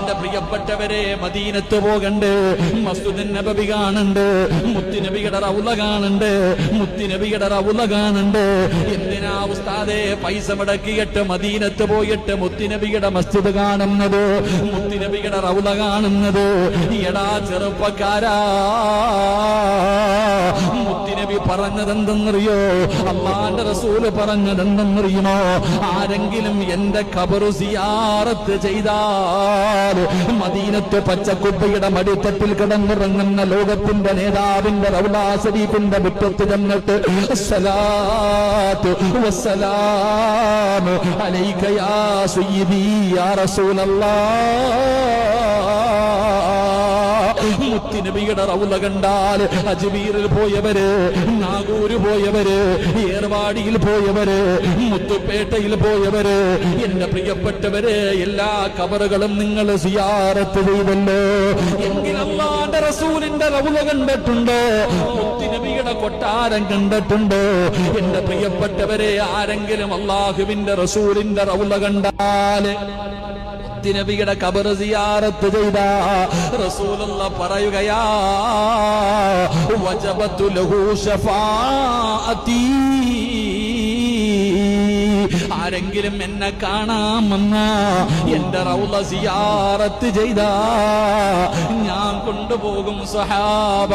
എന്റെ പ്രിയപ്പെട്ടവരെ, മദീനത്ത് പോകണ്ട്, മസ്ജിദുൻ നബവി കാണുന്നുണ്ട്, മുത്തുനബിയുടെ റൗള കാണുന്നുണ്ട്, മുത്തുനബിയുടെ റൗള കാണുന്നുണ്ട്. എന്തിനാ ഉസ്താദേ പൈസ മുടക്കിയിട്ട് മദീനത്ത് പോയിട്ട് മുത്തുനബിയുടെ മസ്ജിദ് കാണുന്നത്, മുത്തുനബിയുടെ റൗള കാണുന്നത്? എടാ ചെറുപ്പക്കാരാ, മുത്തുനബി പറഞ്ഞതെന്തെന്നറിയോ? അല്ലാഹുവിന്റെ റസൂല് പറഞ്ഞതെന്തെന്നറിയുമോ? ആരെങ്കിലും എന്റെ ഖബർ സിയാറത്ത് ചെയ്താൽ മദീനത്ത് പച്ചക്കുപ്പയുടെ മടിത്തട്ടിൽ കിടന്നിറങ്ങുന്ന ലോകത്തിന്റെ നേതാവിന്റെ റൗള ശരീഫിന്റെ മുറ്റത്ത് ചെന്നിട്ട് അസ്സലാത്തു വസ്സലാമു അലൈക യാ സയ്യിദി യാ റസൂലല്ലാഹ്, മുത്തുനബിയുടെ റൗള കണ്ടാൽ അജ്മീറിൽ പോയവര്, നാഗൂര് പോയവര്, ഏർവാടിയിൽ പോയവര്, മുത്തുപേട്ടയിൽ പോയവര്, എന്റെ പ്രിയപ്പെട്ടവര്, എല്ലാ ഖബറുകളും നിങ്ങൾ സിയാറത്ത് ചെയ്തല്ലോ. എങ്കിൽ അല്ലാഹുവിന്റെ റസൂലിന്റെ റൗള കണ്ടിട്ടുണ്ടോ? മുത്തുനബിയുടെ കൊട്ടാരം കണ്ടിട്ടുണ്ടോ? എന്റെ പ്രിയപ്പെട്ടവരെ, ആരെങ്കിലും അല്ലാഹുവിന്റെ റസൂലിന്റെ റൗള കണ്ടാൽ, നബിയുടെ ഖബർ സിയാറത്ത് ചെയ്ത റസൂലുള്ളാഹ് പറയുകയാ, വജബതു ലഹു ശഫാഅതി. ആരെങ്കിലും എന്നെ കാണാമെന്ന എന്റെ റൗള സിയാറത്ത് ചെയ്ത ഞാൻ കൊണ്ടുപോകും സഹാബ.